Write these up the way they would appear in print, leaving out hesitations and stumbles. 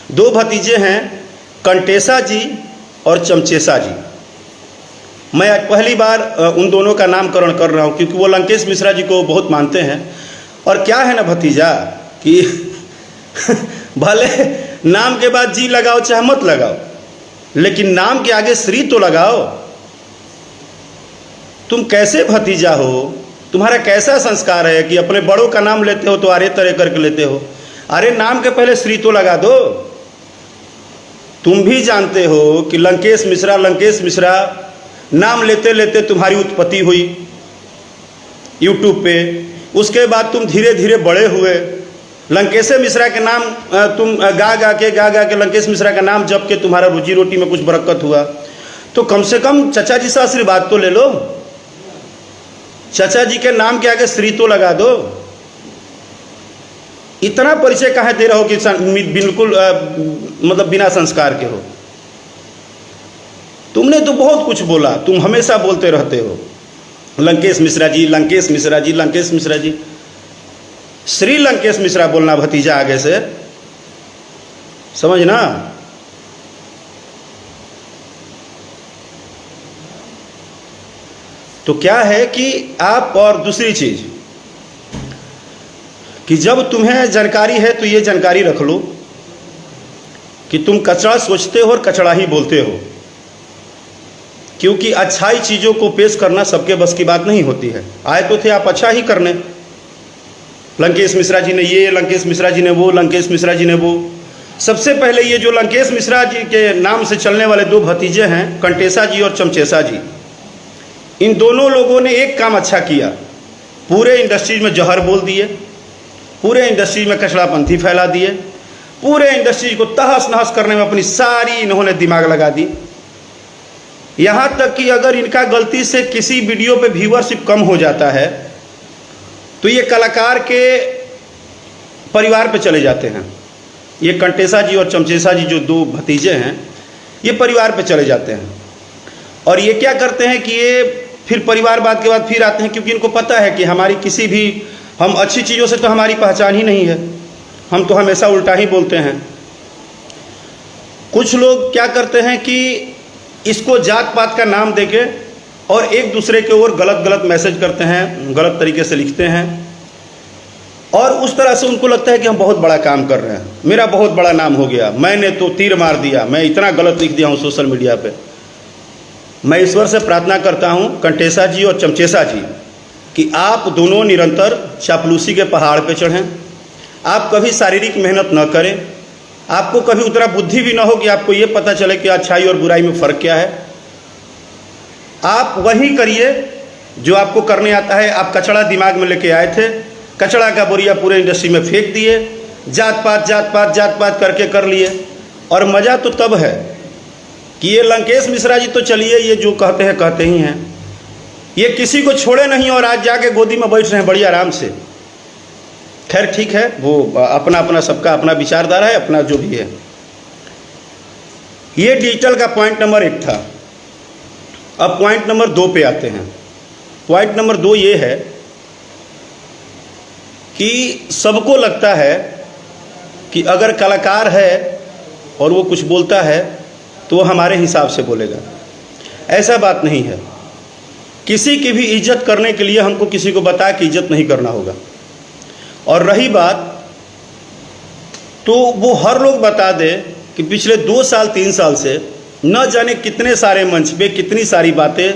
दो भतीजे हैं, कंटेसा जी और चमचेसा जी। मैं आज पहली बार उन दोनों का नामकरण कर रहा हूँ क्योंकि वो लंकेश मिश्रा जी को बहुत मानते हैं। और क्या है ना भतीजा कि भले नाम के बाद जी लगाओ चाहे मत लगाओ, लेकिन नाम के आगे श्री तो लगाओ। तुम कैसे भतीजा हो? तुम्हारा कैसा संस्कार है कि अपने बड़ों का नाम लेते हो तो आरे तरे करके लेते हो? अरे नाम के पहले श्री तो लगा दो। तुम भी जानते हो कि लंकेश मिश्रा नाम लेते लेते तुम्हारी उत्पत्ति हुई यूट्यूब पे। उसके बाद तुम धीरे धीरे बड़े हुए, लंकेश मिश्रा के नाम तुम गा गा के लंकेश मिश्रा का नाम जप के तुम्हारा रोजी रोटी में कुछ बरकत हुआ। तो कम से कम चचा जी से आशीर्वाद तो ले लो। चचा जी के नाम के आगे श्री तो लगा दो। इतना परिचय काहे दे रहे हो कि बिल्कुल मतलब बिना संस्कार के हो? तुमने तो बहुत कुछ बोला, तुम हमेशा बोलते रहते हो लंकेश मिश्रा जी, लंकेश मिश्रा जी, लंकेश मिश्रा जी। श्री लंकेश मिश्रा बोलना भतीजा आगे से, समझना। तो क्या है कि आप, और दूसरी चीज कि जब तुम्हें जानकारी है तो ये जानकारी रख लो कि तुम कचरा सोचते हो और कचरा ही बोलते हो, क्योंकि अच्छाई चीज़ों को पेश करना सबके बस की बात नहीं होती है। आए तो थे आप अच्छा ही करने। लंकेश मिश्रा जी ने ये, लंकेश मिश्रा जी ने वो, लंकेश मिश्रा जी ने वो। सबसे पहले ये जो लंकेश मिश्रा जी के नाम से चलने वाले दो भतीजे हैं, कंटेसा जी और चमचेसा जी, इन दोनों लोगों ने एक काम अच्छा किया, पूरे इंडस्ट्रीज में जहर बोल दिए, पूरे इंडस्ट्री में कचड़ापंथी फैला दिए, पूरे इंडस्ट्री को तहस नहस करने में अपनी सारी इन्होंने दिमाग लगा दी। यहाँ तक कि अगर इनका गलती से किसी वीडियो पे व्यूअरशिप कम हो जाता है तो ये कलाकार के परिवार पे चले जाते हैं। ये कंटेसा जी और चमचेसा जी जो दो भतीजे हैं, ये परिवार पे चले जाते हैं। और ये क्या करते हैं कि ये फिर परिवारवाद के बाद फिर आते हैं, क्योंकि इनको पता है कि हमारी किसी भी, हम अच्छी चीज़ों से तो हमारी पहचान ही नहीं है, हम तो हमेशा उल्टा ही बोलते हैं। कुछ लोग क्या करते हैं कि इसको जात पात का नाम देके और एक दूसरे के ओर गलत मैसेज करते हैं, गलत तरीके से लिखते हैं, और उस तरह से उनको लगता है कि हम बहुत बड़ा काम कर रहे हैं, मेरा बहुत बड़ा नाम हो गया, मैंने तो तीर मार दिया, मैं इतना गलत लिख दिया हूँ सोशल मीडिया पे। मैं ईश्वर से प्रार्थना करता हूँ कंटेसा जी और चमचेसा जी कि आप दोनों निरंतर चापलूसी के पहाड़ पे चढ़ें, आप कभी शारीरिक मेहनत न करें, आपको कभी उतना बुद्धि भी ना हो कि आपको ये पता चले कि अच्छाई और बुराई में फ़र्क क्या है। आप वही करिए जो आपको करने आता है। आप कचड़ा दिमाग में लेके आए थे, कचड़ा का बोरिया पूरे इंडस्ट्री में फेंक दिए, जात पात करके कर लिए। और मज़ा तो तब है कि ये लंकेश मिश्रा जी तो चलिए, ये जो कहते हैं कहते ही हैं, ये किसी को छोड़े नहीं और आज जाके गोदी में बैठ रहे हैं बड़ी आराम से। खैर ठीक है, वो अपना अपना सबका अपना विचारधारा है, अपना जो भी है। ये डिजिटल का पॉइंट नंबर 1 था। अब पॉइंट नंबर 2 पे आते हैं। पॉइंट नंबर 2 ये है कि सबको लगता है कि अगर कलाकार है और वो कुछ बोलता है तो वो हमारे हिसाब से बोलेगा। ऐसा बात नहीं है। किसी की भी इज्जत करने के लिए हमको किसी को बता के इज्जत नहीं करना होगा। और रही बात, तो वो हर लोग बता दे कि पिछले 2 साल 3 साल से न जाने कितने सारे मंच पे कितनी सारी बातें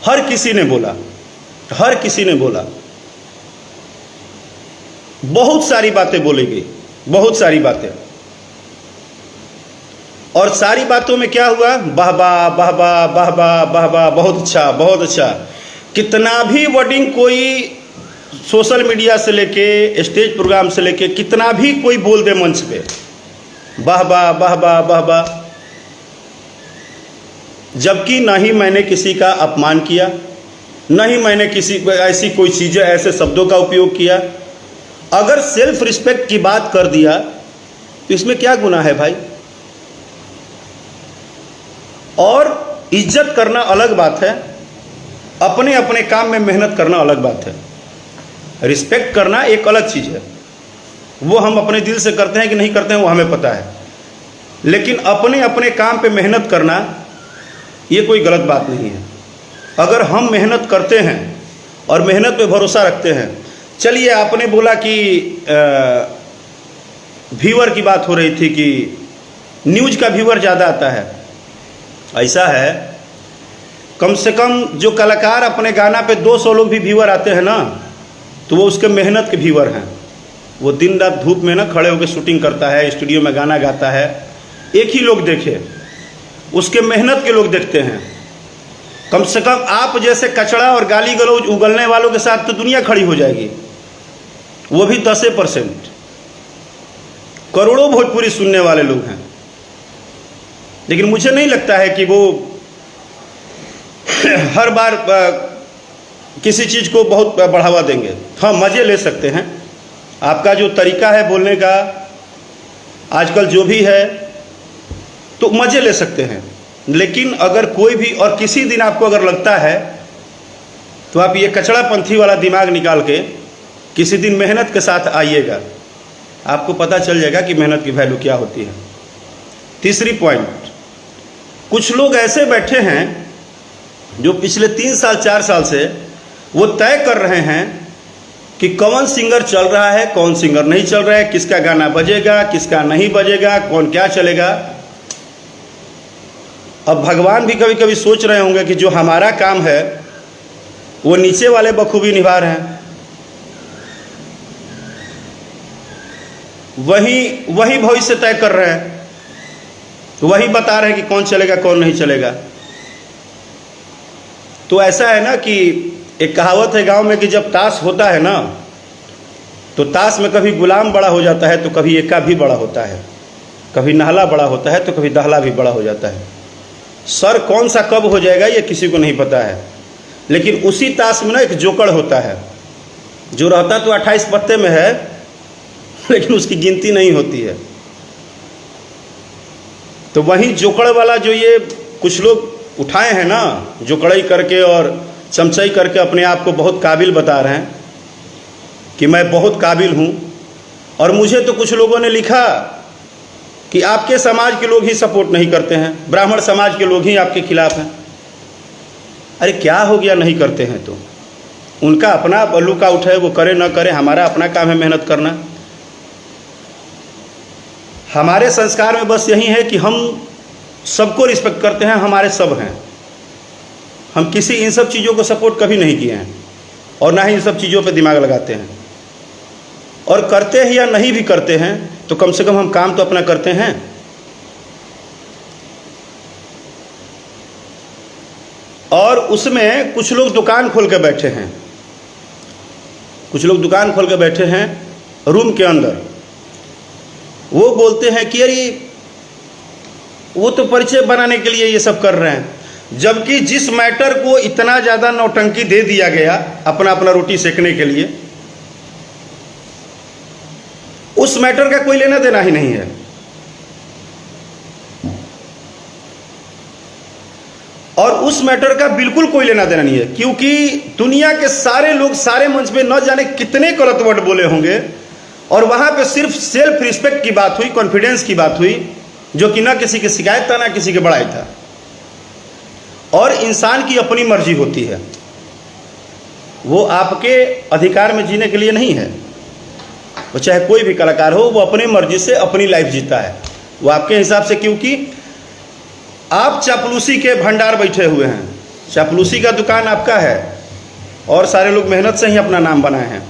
हर किसी ने बोला, बहुत सारी बातें बोली गई, बहुत सारी बातें। और सारी बातों में क्या हुआ? वाह वाह वाह वाह वाह वाह वाह वाह, बहुत अच्छा बहुत अच्छा। कितना भी वर्डिंग कोई सोशल मीडिया से लेके स्टेज प्रोग्राम से लेके कितना भी कोई बोल दे मंच पे, वाह वाह वाह वाह वाह वाह, जबकि ना ही मैंने किसी का अपमान किया, ना ही मैंने किसी ऐसी कोई चीज़ें ऐसे शब्दों का उपयोग किया। अगर सेल्फ रिस्पेक्ट की बात कर दिया तो इसमें क्या गुनाह है भाई? और इज्जत करना अलग बात है, अपने अपने काम में मेहनत करना अलग बात है। रिस्पेक्ट करना एक अलग चीज़ है। वो हम अपने दिल से करते हैं कि नहीं करते हैं वो हमें पता है, लेकिन अपने अपने काम पे मेहनत करना ये कोई गलत बात नहीं है। अगर हम मेहनत करते हैं और मेहनत पे भरोसा रखते हैं, चलिए आपने बोला कि व्यूअर की बात हो रही थी कि न्यूज़ का व्यूअर ज़्यादा आता है। ऐसा है, कम से कम जो कलाकार अपने गाना पे 200 लोग भी व्यूअर आते हैं ना, तो वो उसके मेहनत के व्यूअर हैं। वो दिन रात धूप में ना खड़े होकर शूटिंग करता है, स्टूडियो में गाना गाता है, एक ही लोग देखे, उसके मेहनत के लोग देखते हैं। कम से कम आप जैसे कचड़ा और गाली गलौज उगलने वालों के साथ तो दुनिया खड़ी हो जाएगी, वो भी 10%। करोड़ों भोजपुरी सुनने वाले लोग हैं, लेकिन मुझे नहीं लगता है कि वो हर बार किसी चीज़ को बहुत बढ़ावा देंगे। हाँ, मज़े ले सकते हैं, आपका जो तरीका है बोलने का आजकल जो भी है, तो मज़े ले सकते हैं। लेकिन अगर कोई भी और किसी दिन आपको अगर लगता है, तो आप ये कचड़ापंथी वाला दिमाग निकाल के किसी दिन मेहनत के साथ आइएगा, आपको पता चल जाएगा कि मेहनत की वैल्यू क्या होती है। तीसरी पॉइंट, कुछ लोग ऐसे बैठे हैं जो पिछले 3 साल 4 साल से वो तय कर रहे हैं कि कौन सिंगर चल रहा है, कौन सिंगर नहीं चल रहा है, किसका गाना बजेगा, किसका नहीं बजेगा, कौन क्या चलेगा। अब भगवान भी कभी कभी सोच रहे होंगे कि जो हमारा काम है वो नीचे वाले बखूबी निभा रहे हैं, वही भविष्य तय कर रहे हैं, वही बता रहे हैं कि कौन चलेगा कौन नहीं चलेगा। तो ऐसा है ना कि एक कहावत है गांव में कि जब ताश होता है ना, तो ताश में कभी गुलाम बड़ा हो जाता है तो कभी एका भी बड़ा होता है, कभी नहला बड़ा होता है तो कभी दहला भी बड़ा हो जाता है। सर कौन सा कब हो जाएगा ये किसी को नहीं पता है, लेकिन उसी ताश में ना एक जोकड़ होता है, जो रहता तो 28 पत्ते में है, लेकिन उसकी गिनती नहीं होती है। तो वही जोकड़ वाला जो ये कुछ लोग उठाए हैं ना, जोकड़ई करके और चमचई करके अपने आप को बहुत काबिल बता रहे हैं कि मैं बहुत काबिल हूँ। और मुझे तो कुछ लोगों ने लिखा कि आपके समाज के लोग ही सपोर्ट नहीं करते हैं, ब्राह्मण समाज के लोग ही आपके खिलाफ हैं। अरे क्या हो गया, नहीं करते हैं तो उनका अपना बल्लू का उठाए, वो करे ना करे, हमारा अपना काम है मेहनत करना। हमारे संस्कार में बस यही है कि हम सबको रिस्पेक्ट करते हैं, हमारे सब हैं। हम किसी इन सब चीज़ों को सपोर्ट कभी नहीं किए हैं और ना ही इन सब चीज़ों पे दिमाग लगाते हैं। और करते हैं या नहीं भी करते हैं तो कम से कम हम काम तो अपना करते हैं। और उसमें कुछ लोग दुकान खोल के बैठे हैं, कुछ लोग दुकान खोल के बैठे हैं रूम के अंदर। वो बोलते हैं कि अरे वो तो परिचय बनाने के लिए ये सब कर रहे हैं, जबकि जिस मैटर को इतना ज़्यादा नौटंकी दे दिया गया अपना अपना रोटी सेकने के लिए, उस मैटर का कोई लेना देना ही नहीं है। और उस मैटर का बिल्कुल कोई लेना देना नहीं है, क्योंकि दुनिया के सारे लोग सारे मंच पे न जाने कितने गलत वर्ड बोले होंगे, और वहां पे सिर्फ सेल्फ रिस्पेक्ट की बात हुई, कॉन्फिडेंस की बात हुई, जो कि ना किसी की शिकायत था ना किसी की बड़ाई था। और इंसान की अपनी मर्जी होती है, वो आपके अधिकार में जीने के लिए नहीं है। वो चाहे कोई भी कलाकार हो, वो अपनी मर्जी से अपनी लाइफ जीता है, वो आपके हिसाब से। क्योंकि आप चापलूसी के भंडार बैठे हुए हैं, चापलूसी का दुकान आपका है और सारे लोग मेहनत से ही अपना नाम बनाए हैं।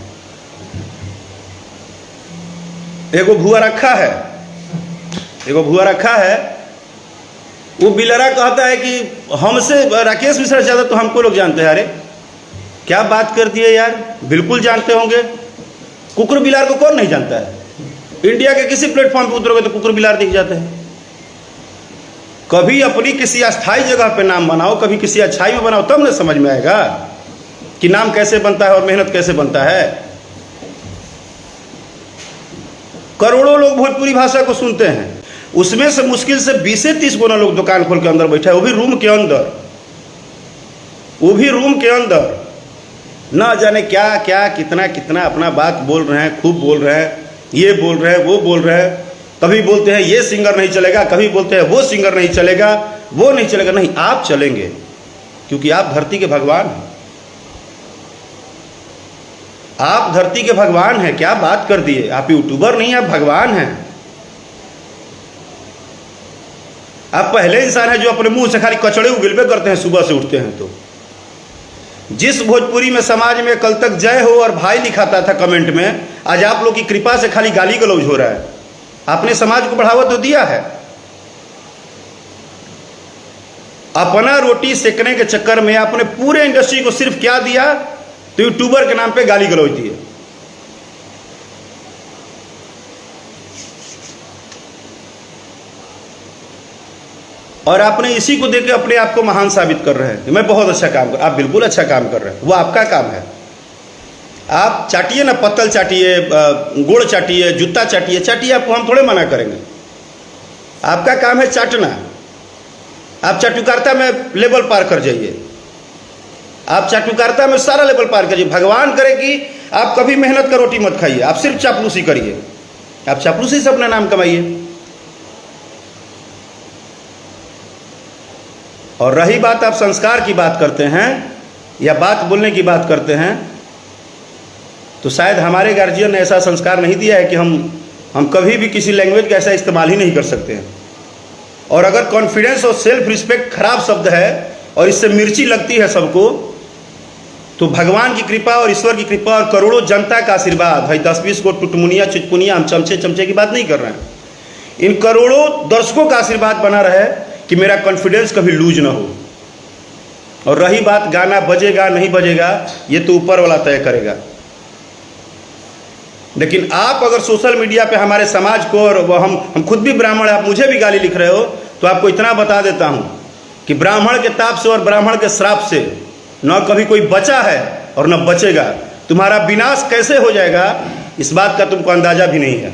एगो भुआ रखा है, एगो भुआ रखा है, वो बिलरा कहता है कि हमसे राकेश मिश्रा ज़्यादा तो हमको लोग जानते हैं। अरे क्या बात कर दिए यार, बिल्कुल जानते होंगे। कुकुर बिलार को कौन नहीं जानता है? इंडिया के किसी प्लेटफॉर्म पे उतरोगे तो कुकुर बिलार दिख जाते हैं। कभी अपनी किसी अस्थाई जगह पे नाम बनाओ, कभी किसी अच्छाई में बनाओ, तब न समझ में आएगा कि नाम कैसे बनता है और मेहनत कैसे बनता है। करोड़ों लोग भोजपुरी भाषा को सुनते हैं, उसमें से मुश्किल से 20 से 30 गुना लोग दुकान खोल के अंदर बैठा है, वो भी रूम के अंदर, वो भी रूम के अंदर। ना जाने क्या क्या कितना कितना अपना बात बोल रहे हैं, खूब बोल रहे हैं, ये बोल रहे हैं, वो बोल रहे हैं, कभी बोलते हैं ये सिंगर नहीं चलेगा, कभी बोलते हैं वो सिंगर नहीं चलेगा, वो नहीं चलेगा। नहीं, आप चलेंगे, क्योंकि आप धरती के भगवान हैं। आप धरती के भगवान हैं। क्या बात कर दिए, आप यूट्यूबर नहीं, आप भगवान हैं। आप पहले इंसान हैं जो अपने मुंह से खाली कचड़े उगलबे करते हैं सुबह से उठते हैं तो। जिस भोजपुरी में समाज में कल तक जय हो और भाई लिखाता था कमेंट में, आज आप लोग की कृपा से खाली गाली गलौज हो रहा है। आपने समाज को बढ़ावा तो दिया है, अपना रोटी सेकने के चक्कर में आपने पूरे इंडस्ट्री को सिर्फ क्या दिया, तो यूट्यूबर के नाम पे गाली गलौज दिए। और आपने इसी को देकर अपने आप को महान साबित कर रहे हैं कि मैं बहुत अच्छा काम कर। आप बिल्कुल अच्छा काम कर रहे हैं, वो आपका काम है। आप चाटिए ना, पत्तल चाटिए, गुड़ चाटिए, जूता चाटिए, चाटिए, आपको हम थोड़े मना करेंगे। आपका काम है चाटना। आप चाटुकारिता में लेवल पार कर जाइए, आप चाटुकारिता में सारा लेवल पार करिए। भगवान करे कि आप कभी मेहनत का रोटी मत खाइए, आप सिर्फ चापलूसी करिए, आप चापलूसी से अपना नाम कमाइए। और रही बात, आप संस्कार की बात करते हैं या बात बोलने की बात करते हैं, तो शायद हमारे गार्जियन ने ऐसा संस्कार नहीं दिया है कि हम कभी भी किसी लैंग्वेज का ऐसा इस्तेमाल ही नहीं कर सकते हैं। और अगर कॉन्फिडेंस और सेल्फ रिस्पेक्ट खराब शब्द है और इससे मिर्ची लगती है सबको, तो भगवान की कृपा और ईश्वर की कृपा और करोड़ों जनता का आशीर्वाद, भाई 10-20 को टुटमुनिया चुटपुनिया हम चमचे की बात नहीं कर रहे हैं, इन करोड़ों दर्शकों का आशीर्वाद बना रहे कि मेरा कॉन्फिडेंस कभी लूज ना हो। और रही बात गाना बजेगा नहीं बजेगा, ये तो ऊपर वाला तय करेगा। लेकिन आप अगर सोशल मीडिया पे हमारे समाज को, और हम खुद भी ब्राह्मण है, आप मुझे भी गाली लिख रहे हो, तो आपको इतना बता देता हूं कि ब्राह्मण के ताप से और ब्राह्मण के श्राप से न कभी कोई बचा है और न बचेगा। तुम्हारा विनाश कैसे हो जाएगा, इस बात का तुमको अंदाजा भी नहीं है।